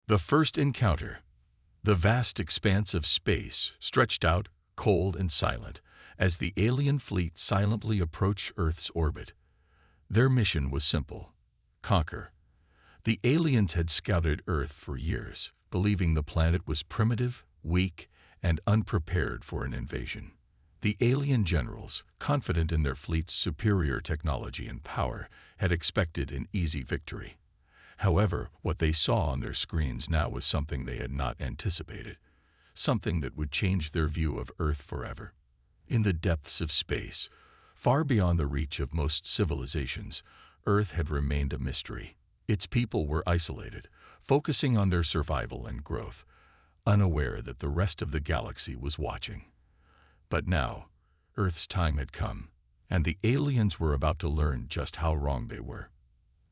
The first encounter. The vast expanse of space stretched out, cold and silent, as the alien fleet silently approached Earth's orbit. Their mission was simple: conquer. The aliens had scouted Earth for years, believing the planet was primitive, weak, and unprepared for an invasion. The alien generals, confident in their fleet's superior technology and power, had expected an easy victory. However, what they saw on their screens now was something they had not anticipated, something that would change their view of Earth forever. In the depths of space, far beyond the reach of most civilizations, Earth had remained a mystery. Its people were isolated, focusing on their survival and growth, unaware that the rest of the galaxy was watching. But now, Earth's time had come, and the aliens were about to learn just how wrong they were.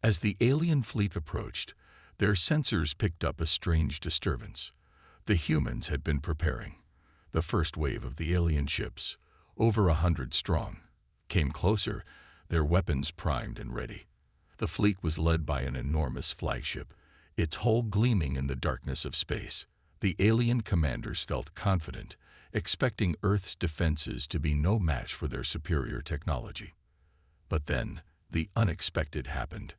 As the alien fleet approached, their sensors picked up a strange disturbance. The humans had been preparing. The first wave of the alien ships, over 100 strong, came closer, their weapons primed and ready. The fleet was led by an enormous flagship, its hull gleaming in the darkness of space. The alien commanders felt confident, expecting Earth's defenses to be no match for their superior technology. But then, the unexpected happened.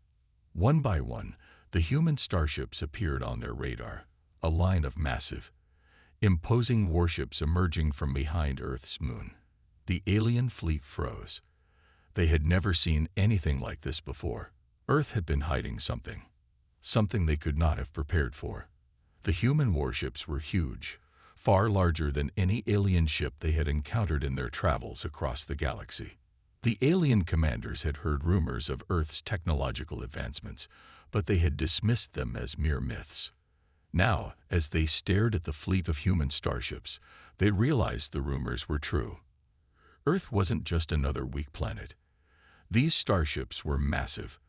One by one, the human starships appeared on their radar, a line of massive, imposing warships emerging from behind Earth's moon. The alien fleet froze. They had never seen anything like this before. Earth had been hiding something they could not have prepared for. The human warships were huge, far larger than any alien ship they had encountered in their travels across the galaxy. The alien commanders had heard rumors of Earth's technological advancements, but they had dismissed them as mere myths. Now, as they stared at the fleet of human starships, they realized the rumors were true. Earth wasn't just another weak planet. These starships were massive,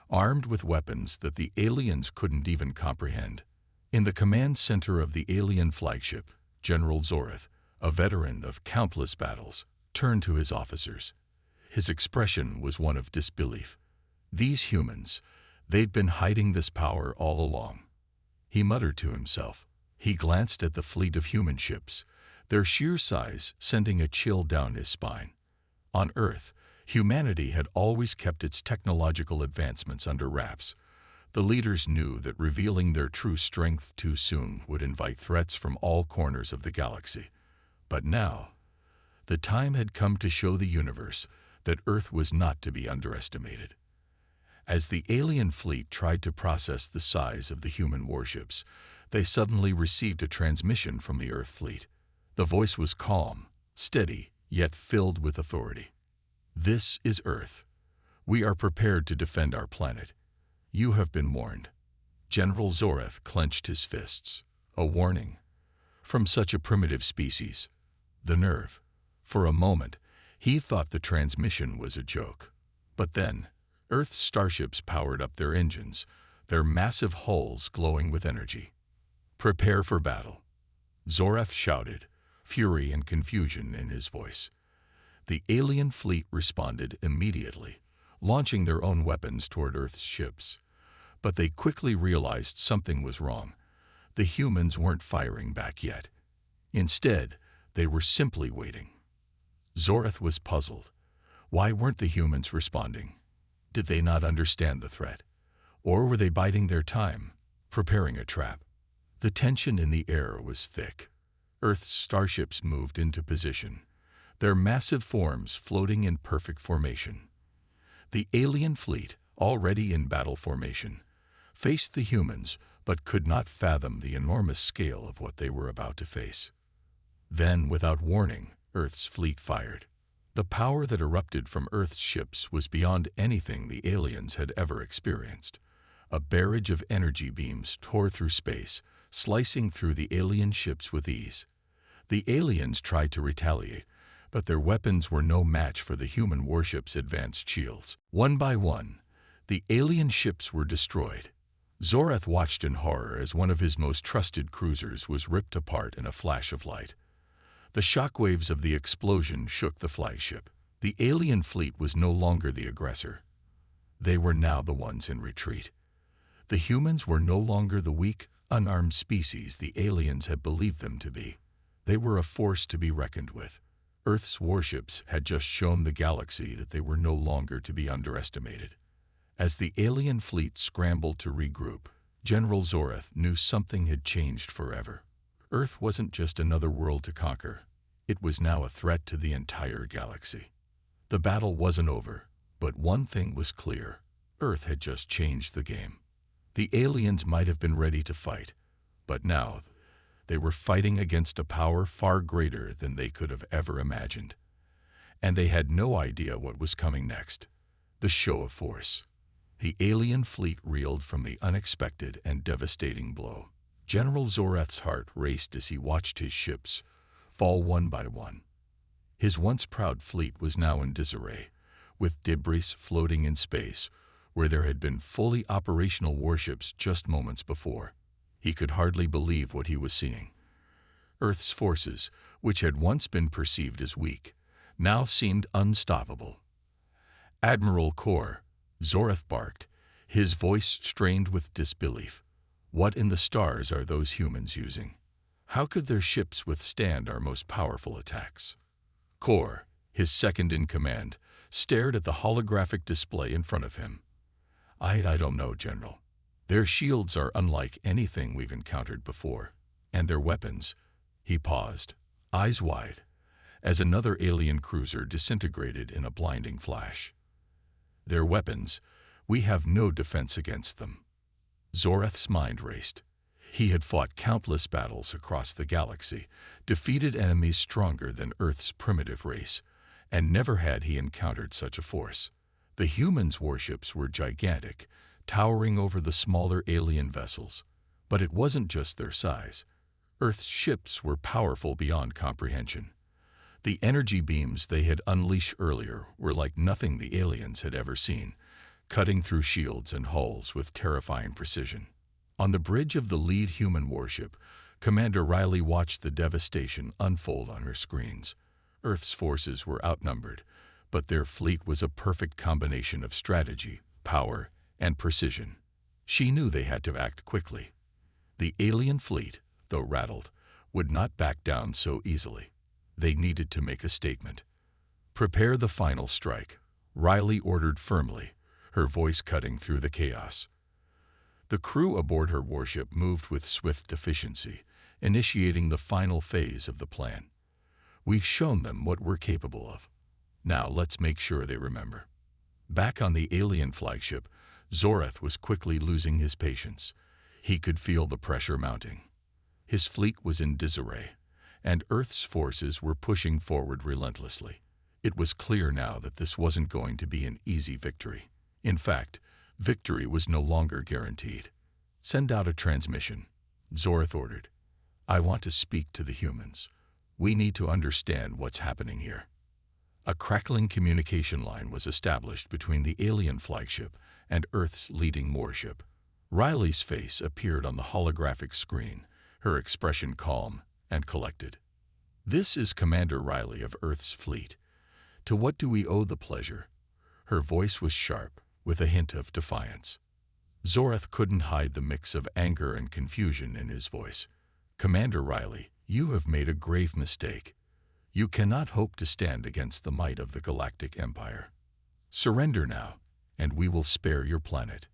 armed with weapons that the aliens couldn't even comprehend. In the command center of the alien flagship, General Zoreth, a veteran of countless battles, turned to his officers. His expression was one of disbelief. These humans, they'd been hiding this power all along. He muttered to himself. He glanced at the fleet of human ships, their sheer size sending a chill down his spine. On Earth, humanity had always kept its technological advancements under wraps. The leaders knew that revealing their true strength too soon would invite threats from all corners of the galaxy. But now, the time had come to show the universe that Earth was not to be underestimated. As the alien fleet tried to process the size of the human warships, they suddenly received a transmission from the Earth fleet. The voice was calm, steady, yet filled with authority. "This is Earth. We are prepared to defend our planet. You have been warned." General Zoreth clenched his fists. A warning? From such a primitive species? The nerve. For a moment, he thought the transmission was a joke. But then, Earth's starships powered up their engines, their massive hulls glowing with energy. "Prepare for battle," Zoreth shouted, fury and confusion in his voice. The alien fleet responded immediately, launching their own weapons toward Earth's ships. But they quickly realized something was wrong. The humans weren't firing back yet. Instead, they were simply waiting. Zoreth was puzzled. Why weren't the humans responding? Did they not understand the threat? Or were they biding their time, preparing a trap? The tension in the air was thick. Earth's starships moved into position, their massive forms floating in perfect formation. The alien fleet, already in battle formation, faced the humans but could not fathom the enormous scale of what they were about to face. Then, without warning, Earth's fleet fired. The power that erupted from Earth's ships was beyond anything the aliens had ever experienced. A barrage of energy beams tore through space, slicing through the alien ships with ease. The aliens tried to retaliate, but their weapons were no match for the human warships' advanced shields. One by one, the alien ships were destroyed. Zoreth watched in horror as one of his most trusted cruisers was ripped apart in a flash of light. The shockwaves of the explosion shook the flagship. The alien fleet was no longer the aggressor. They were now the ones in retreat. The humans were no longer the weak, unarmed species the aliens had believed them to be. They were a force to be reckoned with. Earth's warships had just shown the galaxy that they were no longer to be underestimated. As the alien fleet scrambled to regroup, General Zorath knew something had changed forever. Earth wasn't just another world to conquer. It was now a threat to the entire galaxy. The battle wasn't over, but one thing was clear. Earth had just changed the game. The aliens might have been ready to fight, but now they were fighting against a power far greater than they could have ever imagined. And they had no idea what was coming next. The show of force. The alien fleet reeled from the unexpected and devastating blow. General Zorath's heart raced as he watched his ships fall one by one. His once proud fleet was now in disarray, with debris floating in space where there had been fully operational warships just moments before. He could hardly believe what he was seeing. Earth's forces, which had once been perceived as weak, now seemed unstoppable. "Admiral Kor," Zorath barked, his voice strained with disbelief. "What in the stars are those humans using? How could their ships withstand our most powerful attacks?" Kor, his second in command, stared at the holographic display in front of him. I don't know, General. Their shields are unlike anything we've encountered before. And their weapons." He paused, eyes wide, as another alien cruiser disintegrated in a blinding flash. "Their weapons, we have no defense against them." Zorath's mind raced. He had fought countless battles across the galaxy, defeated enemies stronger than Earth's primitive race, and never had he encountered such a force. The humans' warships were gigantic, towering over the smaller alien vessels. But it wasn't just their size. Earth's ships were powerful beyond comprehension. The energy beams they had unleashed earlier were like nothing the aliens had ever seen, cutting through shields and hulls with terrifying precision. On the bridge of the lead human warship, Commander Riley watched the devastation unfold on her screens. Earth's forces were outnumbered, but their fleet was a perfect combination of strategy, power, and precision. She knew they had to act quickly. The alien fleet, though rattled, would not back down so easily. They needed to make a statement. "Prepare the final strike," Riley ordered firmly, her voice cutting through the chaos. The crew aboard her warship moved with swift efficiency, initiating the final phase of the plan. "We've shown them what we're capable of. Now let's make sure they remember." Back on the alien flagship, Zorath was quickly losing his patience. He could feel the pressure mounting. His fleet was in disarray, and Earth's forces were pushing forward relentlessly. It was clear now that this wasn't going to be an easy victory. In fact, victory was no longer guaranteed. "Send out a transmission," Zorath ordered. "I want to speak to the humans. We need to understand what's happening here." A crackling communication line was established between the alien flagship and Earth's leading warship. Riley's face appeared on the holographic screen, her expression calm and collected. "This is Commander Riley of Earth's fleet. To what do we owe the pleasure?" Her voice was sharp, with a hint of defiance. Zorath couldn't hide the mix of anger and confusion in his voice. "Commander Riley, you have made a grave mistake. You cannot hope to stand against the might of the Galactic Empire. Surrender now, and we will spare your planet."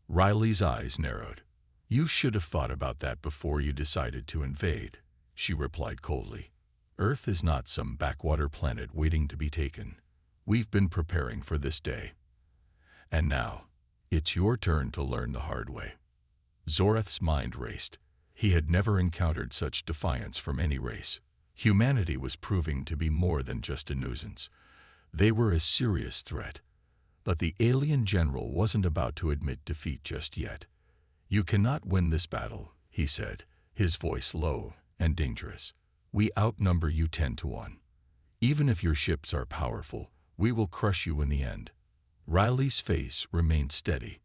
Riley's eyes narrowed. "You should have thought about that before you decided to invade," she replied coldly. "Earth is not some backwater planet waiting to be taken. We've been preparing for this day. And now, it's your turn to learn the hard way." Zorath's mind raced. He had never encountered such defiance from any race. Humanity was proving to be more than just a nuisance. They were a serious threat. But the alien general wasn't about to admit defeat just yet. "You cannot win this battle," he said, his voice low and dangerous. "We outnumber you 10-1. Even if your ships are powerful, we will crush you in the end." Riley's face remained steady.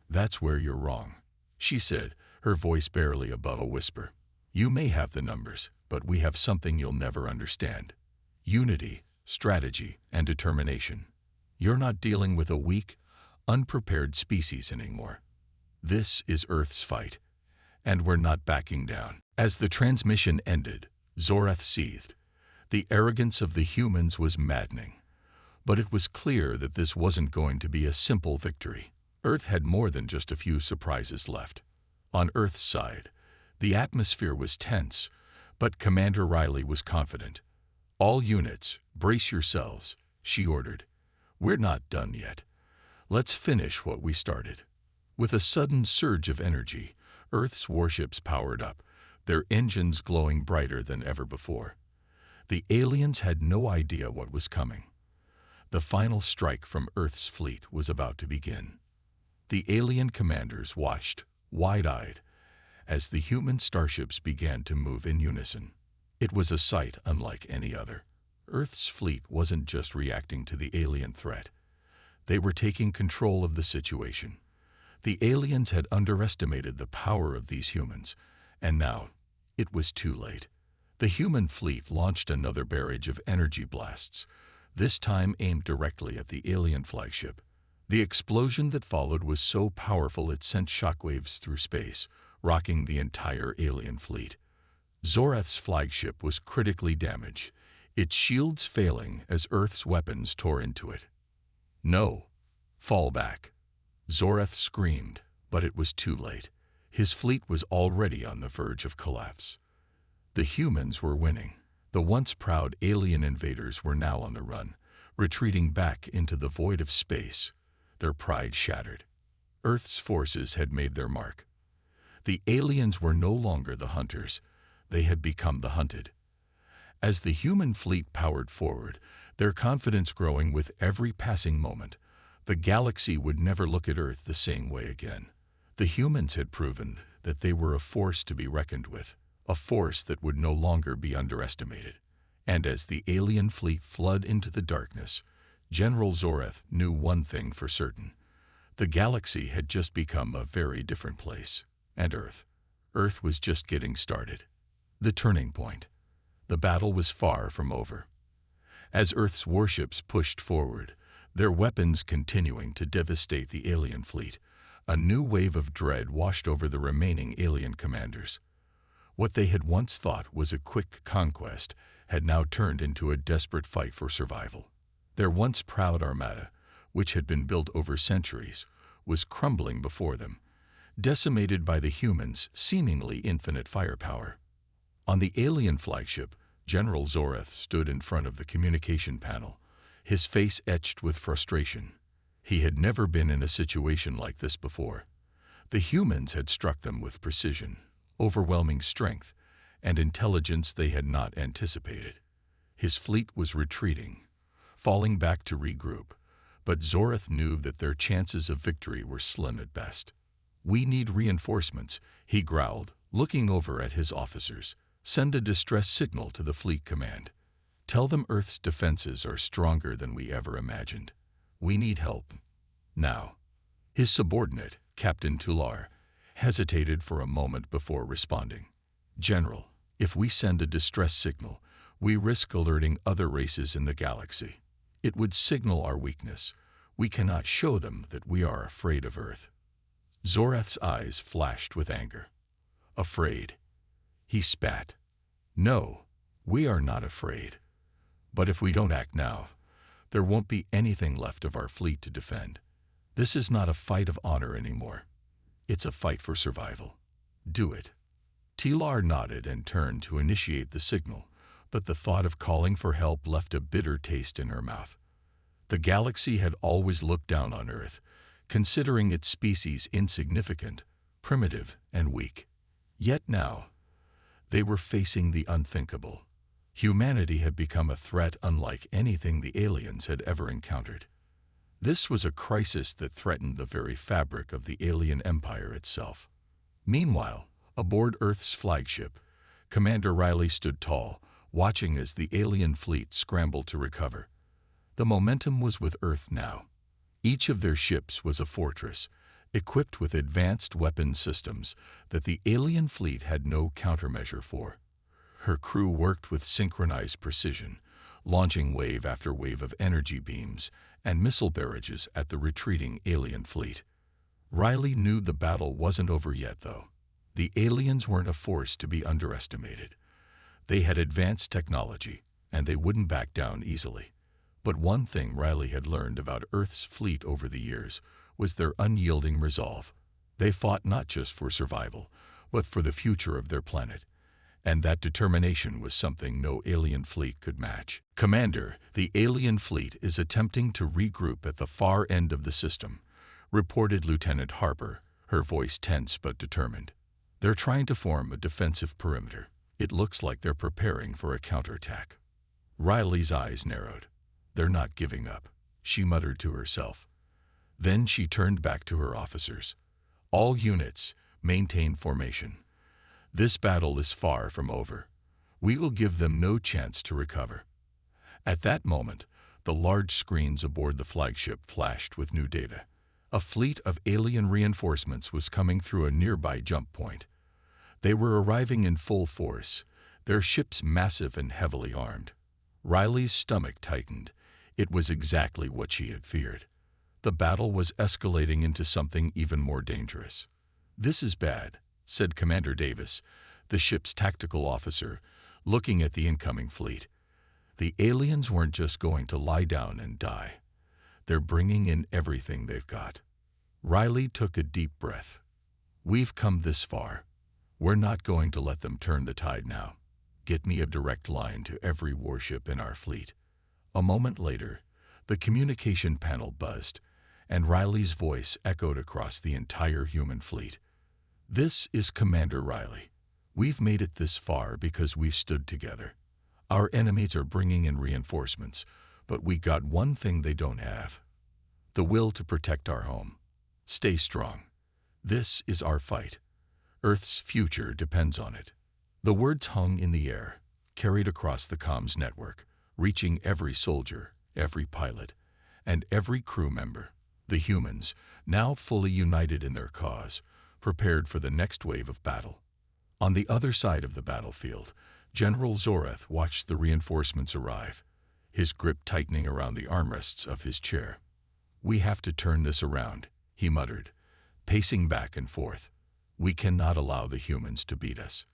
"That's where you're wrong," she said, her voice barely above a whisper. "You may have the numbers, but we have something you'll never understand. Unity, strategy, and determination. You're not dealing with a weak, unprepared species anymore. This is Earth's fight, and we're not backing down. As the transmission ended, Zorath seethed. The arrogance of the humans was maddening. But it was clear that this wasn't going to be a simple victory. Earth had more than just a few surprises left. On Earth's side, the atmosphere was tense, but Commander Riley was confident. "All units, brace yourselves," she ordered. "We're not done yet. Let's finish what we started." With a sudden surge of energy, Earth's warships powered up, their engines glowing brighter than ever before. The aliens had no idea what was coming. The final strike from Earth's fleet was about to begin. The alien commanders watched, wide-eyed, as the human starships began to move in unison. It was a sight unlike any other. Earth's fleet wasn't just reacting to the alien threat. They were taking control of the situation. The aliens had underestimated the power of these humans, and now it was too late. The human fleet launched another barrage of energy blasts, this time aimed directly at the alien flagship. The explosion that followed was so powerful it sent shockwaves through space, rocking the entire alien fleet. Zorath's flagship was critically damaged, its shields failing as Earth's weapons tore into it. "No! Fall back!" Zorath screamed, but it was too late. His fleet was already on the verge of collapse. The humans were winning. The once proud alien invaders were now on the run, retreating back into the void of space, their pride shattered. Earth's forces had made their mark. The aliens were no longer the hunters. They had become the hunted. As the human fleet powered forward, their confidence growing with every passing moment, the galaxy would never look at Earth the same way again. The humans had proven that they were a force to be reckoned with, a force that would no longer be underestimated. And as the alien fleet flooded into the darkness, General Zorath knew one thing for certain. The galaxy had just become a very different place. And Earth was just getting started. The turning point. The battle was far from over. As Earth's warships pushed forward, their weapons continuing to devastate the alien fleet, a new wave of dread washed over the remaining alien commanders. What they had once thought was a quick conquest had now turned into a desperate fight for survival. Their once proud armada, which had been built over centuries, was crumbling before them, decimated by the humans' seemingly infinite firepower. On the alien flagship, General Zorath stood in front of the communication panel, his face etched with frustration. He had never been in a situation like this before. The humans had struck them with precision, overwhelming strength, and intelligence they had not anticipated. His fleet was retreating, falling back to regroup, but Zorath knew that their chances of victory were slim at best. "We need reinforcements," he growled, looking over at his officers. "Send a distress signal to the fleet command. Tell them Earth's defenses are stronger than we ever imagined. We need help. Now." His subordinate, Captain Tular, hesitated for a moment before responding. "General, if we send a distress signal, we risk alerting other races in the galaxy. It would signal our weakness. We cannot show them that we are afraid of Earth." Zorath's eyes flashed with anger. "Afraid?" He spat. "No, we are not afraid. But if we don't act now, there won't be anything left of our fleet to defend. This is not a fight of honor anymore. It's a fight for survival. Do it." Tilar nodded and turned to initiate the signal, but the thought of calling for help left a bitter taste in her mouth. The galaxy had always looked down on Earth, considering its species insignificant, primitive, and weak. Yet now, they were facing the unthinkable. Humanity had become a threat unlike anything the aliens had ever encountered. This was a crisis that threatened the very fabric of the alien empire itself. Meanwhile, aboard Earth's flagship, Commander Riley stood tall, watching as the alien fleet scrambled to recover. The momentum was with Earth now. Each of their ships was a fortress, equipped with advanced weapon systems that the alien fleet had no countermeasure for. Her crew worked with synchronized precision, launching wave after wave of energy beams and missile barrages at the retreating alien fleet. Riley knew the battle wasn't over yet, though. The aliens weren't a force to be underestimated. They had advanced technology, and they wouldn't back down easily. But one thing Riley had learned about Earth's fleet over the years was their unyielding resolve. They fought not just for survival, but for the future of their planet. And that determination was something no alien fleet could match. "Commander, the alien fleet is attempting to regroup at the far end of the system," reported Lieutenant Harper, her voice tense but determined. "They're trying to form a defensive perimeter. It looks like they're preparing for a counterattack." Riley's eyes narrowed. "They're not giving up," she muttered to herself. Then she turned back to her officers. "All units, maintain formation. This battle is far from over. We will give them no chance to recover." At that moment, the large screens aboard the flagship flashed with new data. A fleet of alien reinforcements was coming through a nearby jump point. They were arriving in full force, their ships massive and heavily armed. Riley's stomach tightened. It was exactly what she had feared. The battle was escalating into something even more dangerous. "This is bad," said Commander Davis, the ship's tactical officer, looking at the incoming fleet. "The aliens weren't just going to lie down and die. They're bringing in everything they've got." Riley took a deep breath. "We've come this far. We're not going to let them turn the tide now. Get me a direct line to every warship in our fleet." A moment later, the communication panel buzzed, and Riley's voice echoed across the entire human fleet. "This is Commander Riley. We've made it this far because we've stood together. Our enemies are bringing in reinforcements, but we got one thing they don't have: the will to protect our home. Stay strong. This is our fight. Earth's future depends on it." The words hung in the air, carried across the comms network, reaching every soldier, every pilot, and every crew member. The humans, now fully united in their cause, prepared for the next wave of battle. On the other side of the battlefield, General Zoreth watched the reinforcements arrive, his grip tightening around the armrests of his chair. "We have to turn this around," he muttered, pacing back and forth. "We cannot allow the humans to beat us."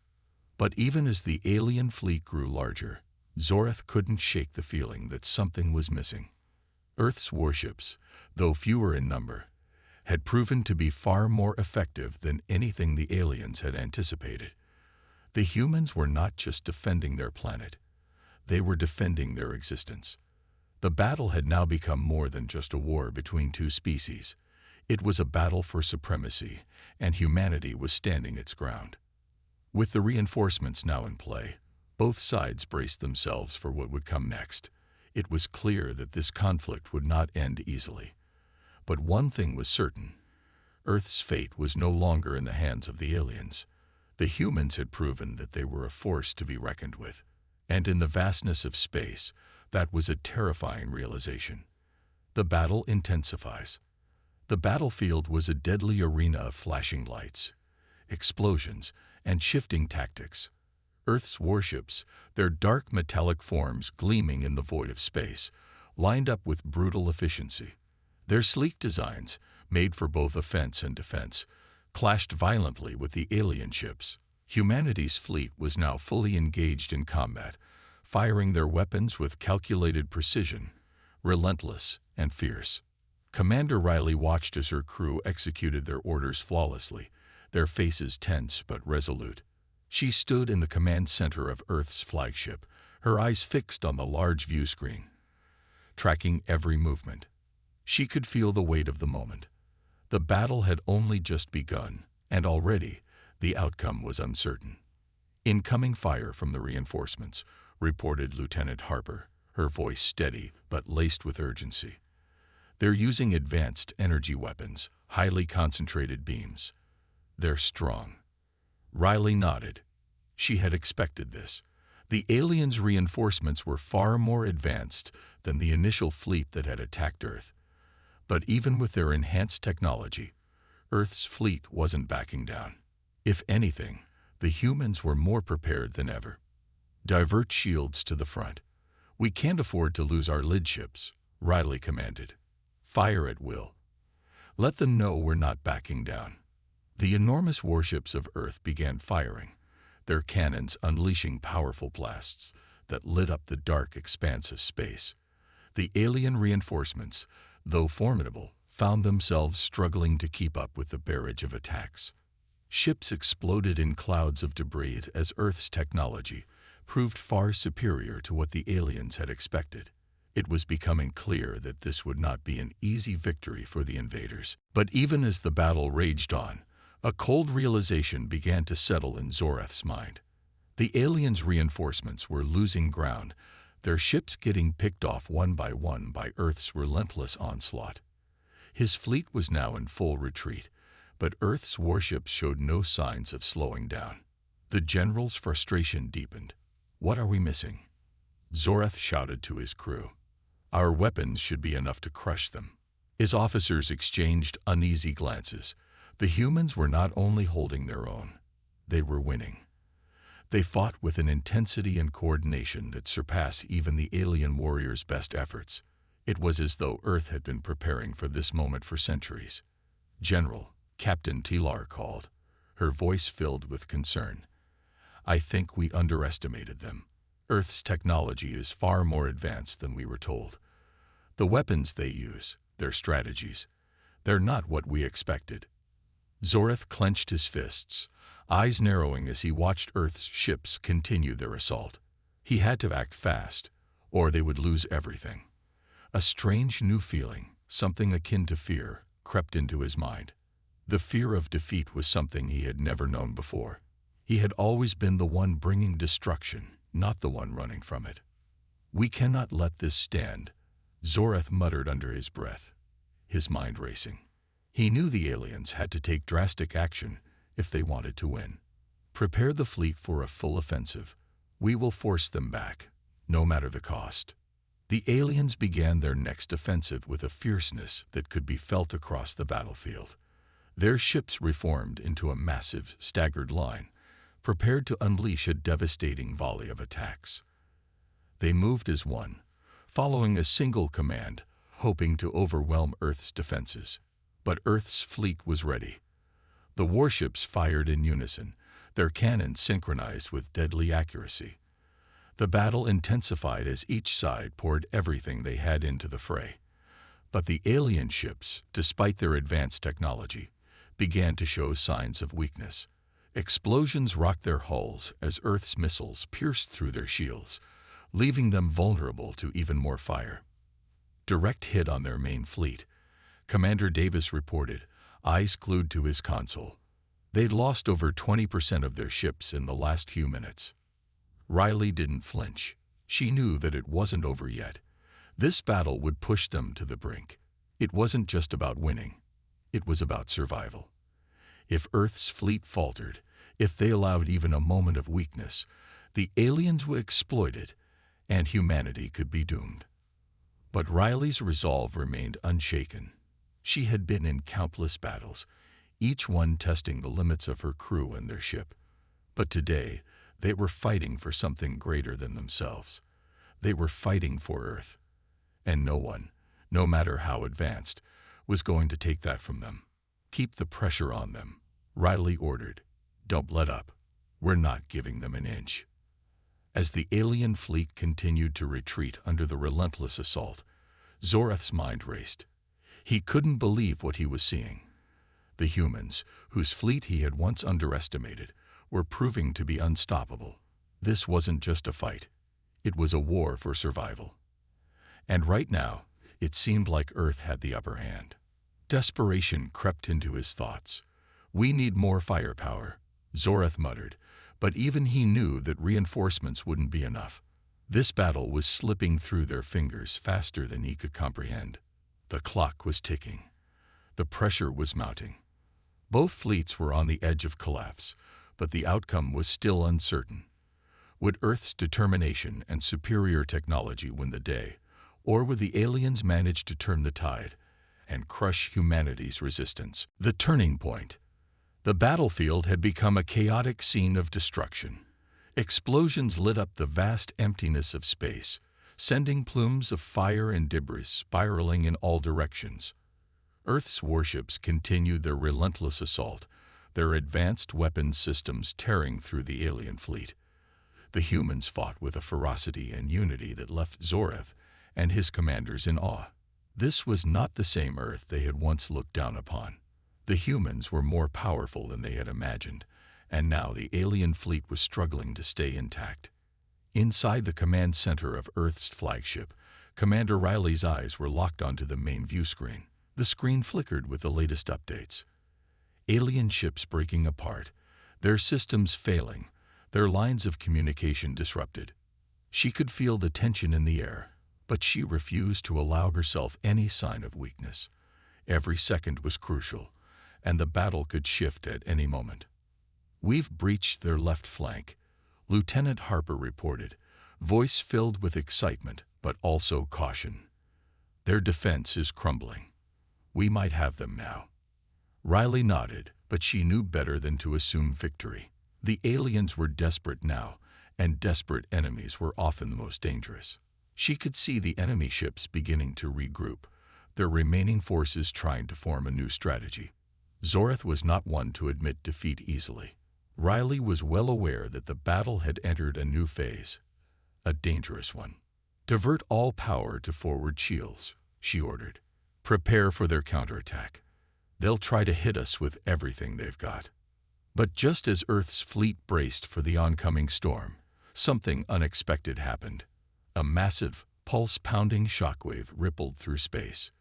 But even as the alien fleet grew larger, Zoreth couldn't shake the feeling that something was missing. Earth's warships, though fewer in number, had proven to be far more effective than anything the aliens had anticipated. The humans were not just defending their planet, they were defending their existence. The battle had now become more than just a war between two species. It was a battle for supremacy, and humanity was standing its ground. With the reinforcements now in play, both sides braced themselves for what would come next. It was clear that this conflict would not end easily. But one thing was certain: Earth's fate was no longer in the hands of the aliens. The humans had proven that they were a force to be reckoned with, and in the vastness of space, that was a terrifying realization. The battle intensifies. The battlefield was a deadly arena of flashing lights, explosions, and shifting tactics. Earth's warships, their dark metallic forms gleaming in the void of space, lined up with brutal efficiency. Their sleek designs, made for both offense and defense, clashed violently with the alien ships. Humanity's fleet was now fully engaged in combat, firing their weapons with calculated precision, relentless and fierce. Commander Riley watched as her crew executed their orders flawlessly, their faces tense but resolute. She stood in the command center of Earth's flagship, her eyes fixed on the large view screen, tracking every movement. She could feel the weight of the moment. The battle had only just begun, and already the outcome was uncertain. "Incoming fire from the reinforcements," reported Lieutenant Harper, her voice steady but laced with urgency. "They're using advanced energy weapons, highly concentrated beams. They're strong." Riley nodded. She had expected this. The aliens' reinforcements were far more advanced than the initial fleet that had attacked Earth. But even with their enhanced technology, Earth's fleet wasn't backing down. If anything, the humans were more prepared than ever. "Divert shields to the front. We can't afford to lose our lid ships," Riley commanded. "Fire at will. Let them know we're not backing down." The enormous warships of Earth began firing, their cannons unleashing powerful blasts that lit up the dark expanse of space. The alien reinforcements, though formidable, found themselves struggling to keep up with the barrage of attacks. Ships exploded in clouds of debris as Earth's technology proved far superior to what the aliens had expected. It was becoming clear that this would not be an easy victory for the invaders. But even as the battle raged on, a cold realization began to settle in Zorath's mind. The aliens' reinforcements were losing ground, their ships getting picked off one by Earth's relentless onslaught. His fleet was now in full retreat, but Earth's warships showed no signs of slowing down. The general's frustration deepened. "What are we missing?" Zorath shouted to his crew. "Our weapons should be enough to crush them." His officers exchanged uneasy glances. The humans were not only holding their own, they were winning. They fought with an intensity and coordination that surpassed even the alien warriors' best efforts. It was as though Earth had been preparing for this moment for centuries. "General," Captain Tilar called, her voice filled with concern. "I think we underestimated them. Earth's technology is far more advanced than we were told. The weapons they use, their strategies, they're not what we expected." Zorath clenched his fists, eyes narrowing as he watched Earth's ships continue their assault. He had to act fast, or they would lose everything. A strange new feeling, something akin to fear, crept into his mind. The fear of defeat was something he had never known before. He had always been the one bringing destruction, not the one running from it. "We cannot let this stand," Zorath muttered under his breath, his mind racing. He knew the aliens had to take drastic action if they wanted to win. "Prepare the fleet for a full offensive. We will force them back, no matter the cost." The aliens began their next offensive with a fierceness that could be felt across the battlefield. Their ships reformed into a massive, staggered line, prepared to unleash a devastating volley of attacks. They moved as one, following a single command, hoping to overwhelm Earth's defenses. But Earth's fleet was ready. The warships fired in unison, their cannons synchronized with deadly accuracy. The battle intensified as each side poured everything they had into the fray. But the alien ships, despite their advanced technology, began to show signs of weakness. Explosions rocked their hulls as Earth's missiles pierced through their shields, leaving them vulnerable to even more fire. Direct hit on their main fleet, Commander Davis reported, eyes glued to his console. They'd lost over 20% of their ships in the last few minutes. Riley didn't flinch. She knew that it wasn't over yet. This battle would push them to the brink. It wasn't just about winning. It was about survival. If Earth's fleet faltered, if they allowed even a moment of weakness, the aliens would exploit it, and humanity could be doomed. But Riley's resolve remained unshaken. She had been in countless battles, each one testing the limits of her crew and their ship. But today, they were fighting for something greater than themselves. They were fighting for Earth. And no one, no matter how advanced, was going to take that from them. "Keep the pressure on them," Riley ordered. "Don't let up. We're not giving them an inch." As the alien fleet continued to retreat under the relentless assault, Zorath's mind raced. He couldn't believe what he was seeing. The humans, whose fleet he had once underestimated, were proving to be unstoppable. This wasn't just a fight. It was a war for survival. And right now, it seemed like Earth had the upper hand. Desperation crept into his thoughts. "We need more firepower," Zorath muttered, but even he knew that reinforcements wouldn't be enough. This battle was slipping through their fingers faster than he could comprehend. The clock was ticking. The pressure was mounting. Both fleets were on the edge of collapse, but the outcome was still uncertain. Would Earth's determination and superior technology win the day, or would the aliens manage to turn the tide and crush humanity's resistance? The turning point. The battlefield had become a chaotic scene of destruction. Explosions lit up the vast emptiness of space, sending plumes of fire and debris spiraling in all directions. Earth's warships continued their relentless assault, their advanced weapons systems tearing through the alien fleet. The humans fought with a ferocity and unity that left Zoreth and his commanders in awe. This was not the same Earth they had once looked down upon. The humans were more powerful than they had imagined, and now the alien fleet was struggling to stay intact. Inside the command center of Earth's flagship, Commander Riley's eyes were locked onto the main view screen. The screen flickered with the latest updates. Alien ships breaking apart, their systems failing, their lines of communication disrupted. She could feel the tension in the air, but she refused to allow herself any sign of weakness. Every second was crucial, and the battle could shift at any moment. "We've breached their left flank," Lieutenant Harper reported, voice filled with excitement but also caution. "Their defense is crumbling. We might have them now." Riley nodded, but she knew better than to assume victory. The aliens were desperate now, and desperate enemies were often the most dangerous. She could see the enemy ships beginning to regroup, their remaining forces trying to form a new strategy. Zoreth was not one to admit defeat easily. Riley was well aware that the battle had entered a new phase, a dangerous one. "Divert all power to forward shields," she ordered. "Prepare for their counterattack. They'll try to hit us with everything they've got." But just as Earth's fleet braced for the oncoming storm, something unexpected happened. A massive, pulse-pounding shockwave rippled through space.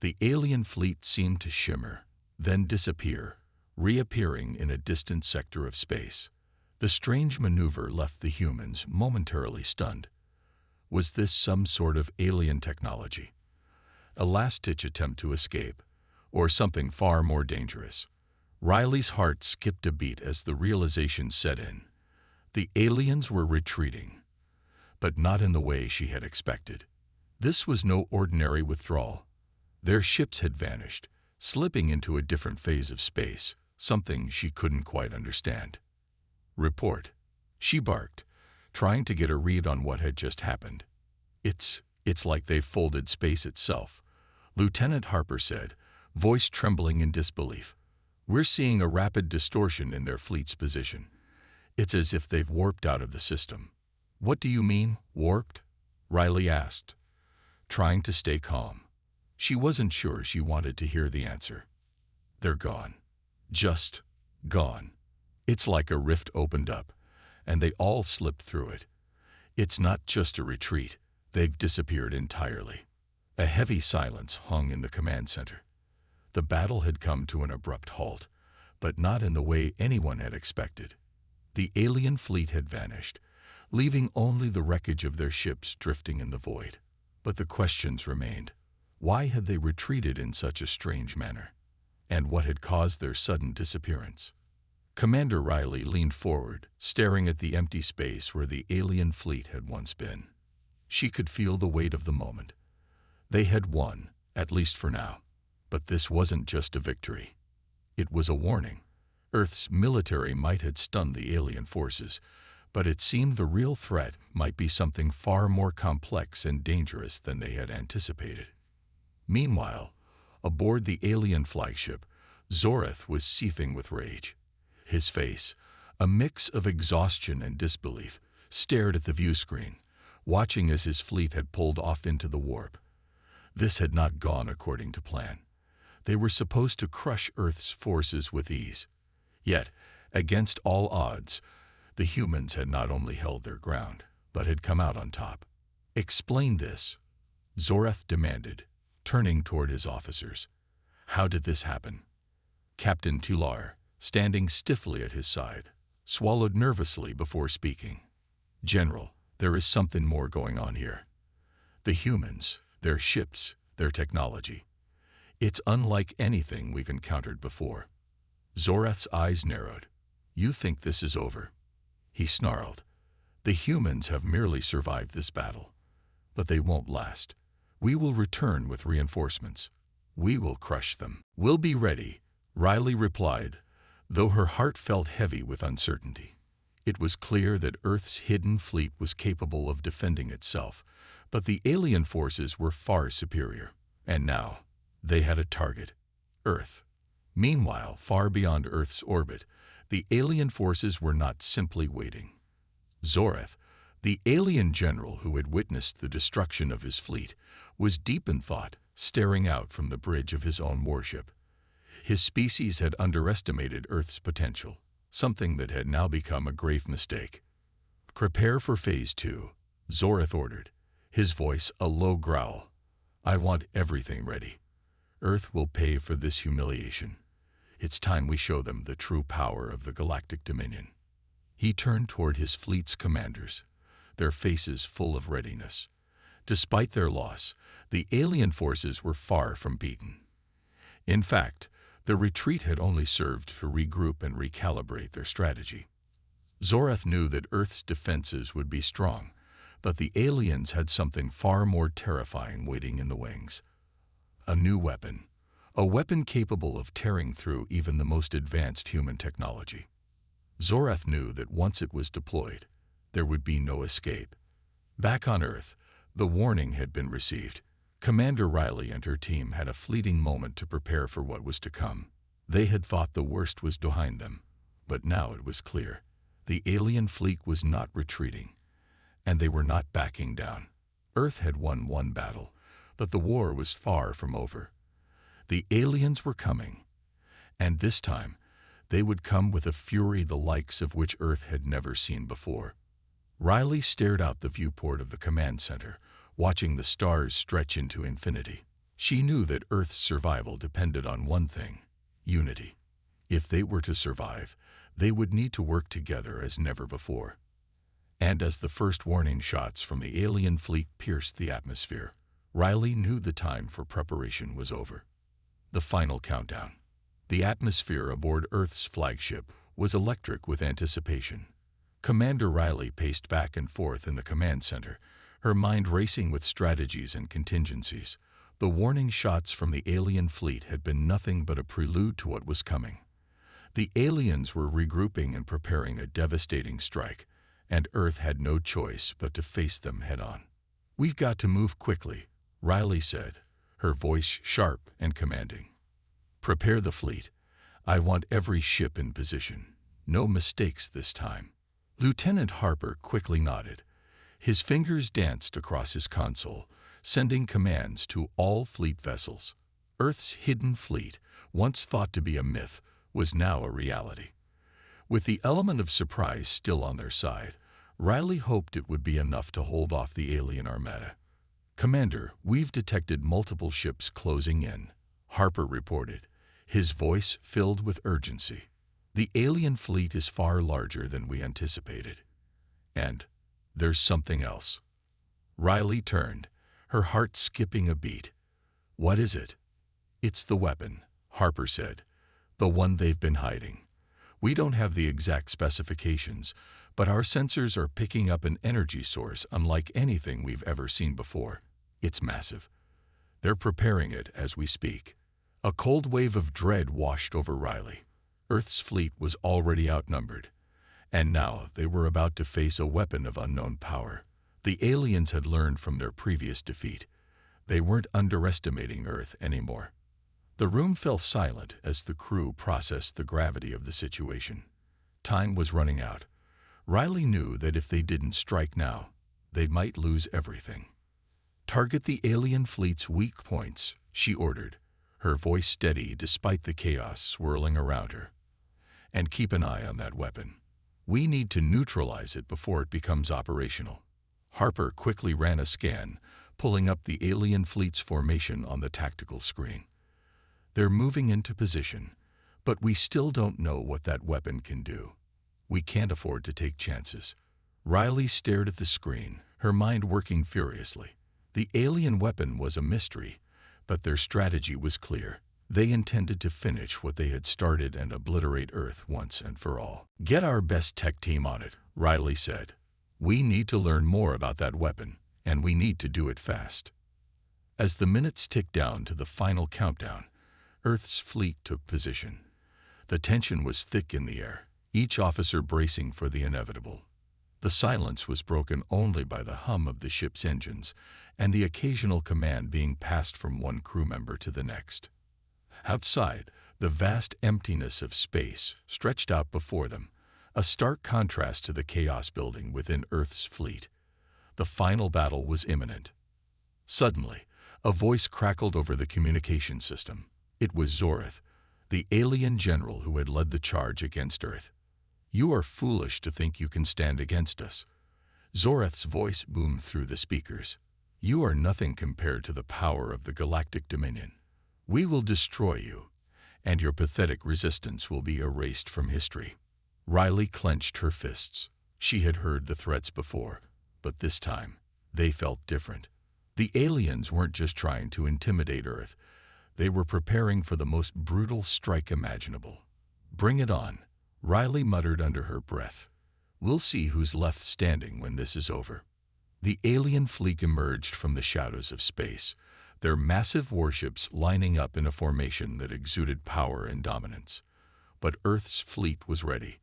The alien fleet seemed to shimmer, then disappear, reappearing in a distant sector of space. The strange maneuver left the humans momentarily stunned. Was this some sort of alien technology? A last-ditch attempt to escape, or something far more dangerous? Riley's heart skipped a beat as the realization set in. The aliens were retreating, but not in the way she had expected. This was no ordinary withdrawal. Their ships had vanished, slipping into a different phase of space, something she couldn't quite understand. "Report," she barked, trying to get a read on what had just happened. It's like they've folded space itself," Lieutenant Harper said, voice trembling in disbelief. "We're seeing a rapid distortion in their fleet's position. It's as if they've warped out of the system." "What do you mean, warped?" Riley asked, trying to stay calm. She wasn't sure she wanted to hear the answer. "They're gone. Just gone. It's like a rift opened up, and they all slipped through it. It's not just a retreat. They've disappeared entirely." A heavy silence hung in the command center. The battle had come to an abrupt halt, but not in the way anyone had expected. The alien fleet had vanished, leaving only the wreckage of their ships drifting in the void. But the questions remained. Why had they retreated in such a strange manner? And what had caused their sudden disappearance? Commander Riley leaned forward, staring at the empty space where the alien fleet had once been. She could feel the weight of the moment. They had won, at least for now. But this wasn't just a victory. It was a warning. Earth's military might have stunned the alien forces, but it seemed the real threat might be something far more complex and dangerous than they had anticipated. Meanwhile, aboard the alien flagship, Zoreth was seething with rage. His face, a mix of exhaustion and disbelief, stared at the view screen, watching as his fleet had pulled off into the warp. This had not gone according to plan. They were supposed to crush Earth's forces with ease. Yet, against all odds, the humans had not only held their ground, but had come out on top. "Explain this," Zoreth demanded, turning toward his officers. "How did this happen?" Captain Tular, standing stiffly at his side, swallowed nervously before speaking. "General, there is something more going on here. The humans, their ships, their technology. It's unlike anything we've encountered before." Zoreth's eyes narrowed. "You think this is over?" He snarled. "The humans have merely survived this battle, but they won't last. We will return with reinforcements. We will crush them." "We'll be ready," Riley replied, though her heart felt heavy with uncertainty. It was clear that Earth's hidden fleet was capable of defending itself, but the alien forces were far superior. And now, they had a target: Earth. Meanwhile, far beyond Earth's orbit, the alien forces were not simply waiting. Zoreth, the alien general who had witnessed the destruction of his fleet, was deep in thought, staring out from the bridge of his own warship. His species had underestimated Earth's potential, something that had now become a grave mistake. "Prepare for Phase 2, Zoreth ordered, his voice a low growl. "I want everything ready. Earth will pay for this humiliation. It's time we show them the true power of the galactic dominion." He turned toward his fleet's commanders, their faces full of readiness. Despite their loss, the alien forces were far from beaten. In fact, the retreat had only served to regroup and recalibrate their strategy. Zoreth knew that Earth's defenses would be strong, but the aliens had something far more terrifying waiting in the wings. A new weapon, a weapon capable of tearing through even the most advanced human technology. Zoreth knew that once it was deployed, there would be no escape. Back on Earth, the warning had been received. Commander Riley and her team had a fleeting moment to prepare for what was to come. They had thought the worst was behind them, but now it was clear. The alien fleet was not retreating, and they were not backing down. Earth had won one battle, but the war was far from over. The aliens were coming, and this time, they would come with a fury the likes of which Earth had never seen before. Riley stared out the viewport of the command center, watching the stars stretch into infinity. She knew that Earth's survival depended on one thing: unity. If they were to survive, they would need to work together as never before. And as the first warning shots from the alien fleet pierced the atmosphere, Riley knew the time for preparation was over. The final countdown. The atmosphere aboard Earth's flagship was electric with anticipation. Commander Riley paced back and forth in the command center, her mind racing with strategies and contingencies. The warning shots from the alien fleet had been nothing but a prelude to what was coming. The aliens were regrouping and preparing a devastating strike, and Earth had no choice but to face them head-on. "We've got to move quickly," Riley said, her voice sharp and commanding. "Prepare the fleet. I want every ship in position. No mistakes this time." Lieutenant Harper quickly nodded. His fingers danced across his console, sending commands to all fleet vessels. Earth's hidden fleet, once thought to be a myth, was now a reality. With the element of surprise still on their side, Riley hoped it would be enough to hold off the alien armada. "Commander, we've detected multiple ships closing in," Harper reported, his voice filled with urgency. "The alien fleet is far larger than we anticipated. And there's something else." Riley turned, her heart skipping a beat. "What is it?" "It's the weapon," Harper said. "The one they've been hiding. We don't have the exact specifications, but our sensors are picking up an energy source unlike anything we've ever seen before. It's massive. They're preparing it as we speak." A cold wave of dread washed over Riley. Earth's fleet was already outnumbered, and now they were about to face a weapon of unknown power. The aliens had learned from their previous defeat. They weren't underestimating Earth anymore. The room fell silent as the crew processed the gravity of the situation. Time was running out. Riley knew that if they didn't strike now, they might lose everything. "Target the alien fleet's weak points," she ordered, her voice steady despite the chaos swirling around her. "And keep an eye on that weapon. We need to neutralize it before it becomes operational." Harper quickly ran a scan, pulling up the alien fleet's formation on the tactical screen. "They're moving into position, but we still don't know what that weapon can do. We can't afford to take chances." Riley stared at the screen, her mind working furiously. The alien weapon was a mystery, but their strategy was clear. They intended to finish what they had started and obliterate Earth once and for all. "Get our best tech team on it," Riley said. "We need to learn more about that weapon, and we need to do it fast." As the minutes ticked down to the final countdown, Earth's fleet took position. The tension was thick in the air, each officer bracing for the inevitable. The silence was broken only by the hum of the ship's engines and the occasional command being passed from one crew member to the next. Outside, The vast emptiness of space stretched out before them, a stark contrast to the chaos building within Earth's fleet. The final battle was imminent. Suddenly, a voice crackled over the communication system. It was Zorith, the alien general who had led the charge against Earth. "You are foolish to think you can stand against us." Zorith's voice boomed through the speakers. "You are nothing compared to the power of the Galactic Dominion. We will destroy you, and your pathetic resistance will be erased from history." Riley clenched her fists. She had heard the threats before, but this time, they felt different. The aliens weren't just trying to intimidate Earth. They were preparing for the most brutal strike imaginable. "Bring it on," Riley muttered under her breath. "We'll see who's left standing when this is over." The alien fleet emerged from the shadows of space, their massive warships lining up in a formation that exuded power and dominance. But Earth's fleet was ready.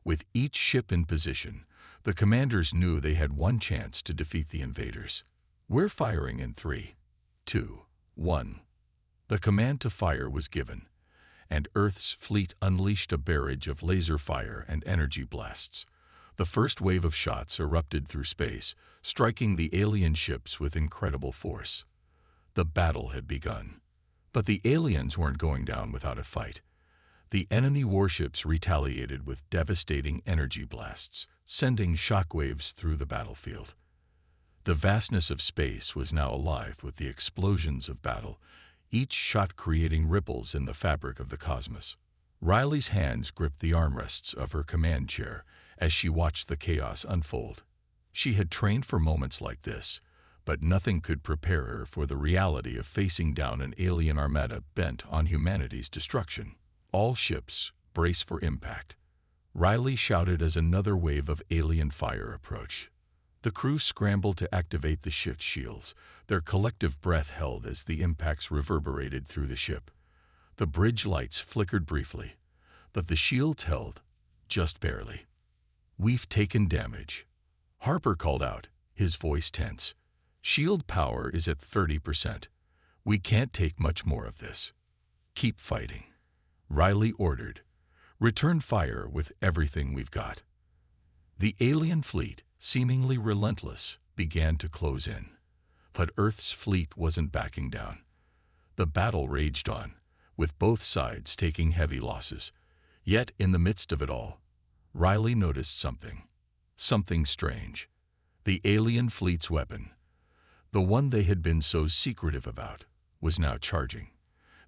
With each ship in position, the commanders knew they had one chance to defeat the invaders. "We're firing in 3, 2, 1. The command to fire was given, and Earth's fleet unleashed a barrage of laser fire and energy blasts. The first wave of shots erupted through space, striking the alien ships with incredible force. The battle had begun. But the aliens weren't going down without a fight. The enemy warships retaliated with devastating energy blasts, sending shockwaves through the battlefield. The vastness of space was now alive with the explosions of battle, each shot creating ripples in the fabric of the cosmos. Riley's hands gripped the armrests of her command chair as she watched the chaos unfold. She had trained for moments like this, but nothing could prepare her for the reality of facing down an alien armada bent on humanity's destruction. "All ships, brace for impact," Riley shouted as another wave of alien fire approached. The crew scrambled to activate the ship's shields, their collective breath held as the impacts reverberated through the ship. The bridge lights flickered briefly, but the shields held, just barely. "We've taken damage," Harper called out, his voice tense. "Shield power is at 30%. We can't take much more of this." "Keep fighting," Riley ordered. "Return fire with everything we've got." The alien fleet, seemingly relentless, began to close in. But Earth's fleet wasn't backing down. The battle raged on, with both sides taking heavy losses. Yet, in the midst of it all, Riley noticed something. Something strange. The alien fleet's weapon, the one they had been so secretive about, was now charging.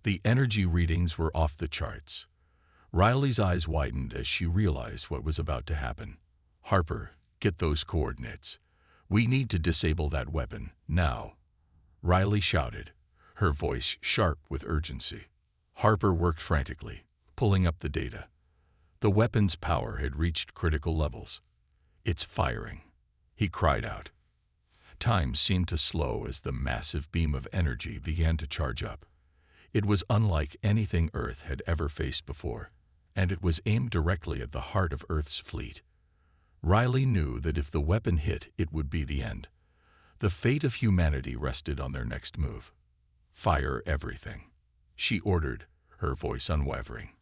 The energy readings were off the charts. Riley's eyes widened as she realized what was about to happen. "Harper, get those coordinates. We need to disable that weapon, now," Riley shouted, her voice sharp with urgency. Harper worked frantically, pulling up the data. The weapon's power had reached critical levels. "It's firing," he cried out. Time seemed to slow as the massive beam of energy began to charge up. It was unlike anything Earth had ever faced before, and it was aimed directly at the heart of Earth's fleet. Riley knew that if the weapon hit, it would be the end. The fate of humanity rested on their next move. "Fire everything," she ordered, her voice unwavering.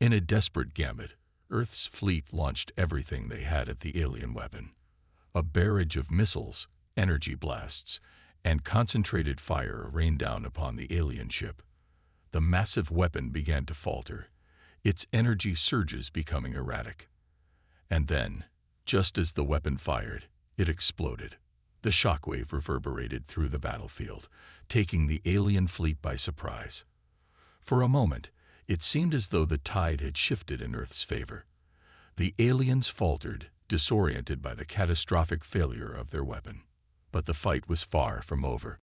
In a desperate gambit, Earth's fleet launched everything they had at the alien weapon. A barrage of missiles, energy blasts, and concentrated fire rained down upon the alien ship. The massive weapon began to falter, its energy surges becoming erratic. And then, just as the weapon fired, it exploded. The shockwave reverberated through the battlefield, taking the alien fleet by surprise. For a moment, it seemed as though the tide had shifted in Earth's favor. The aliens faltered, disoriented by the catastrophic failure of their weapon. But the fight was far from over.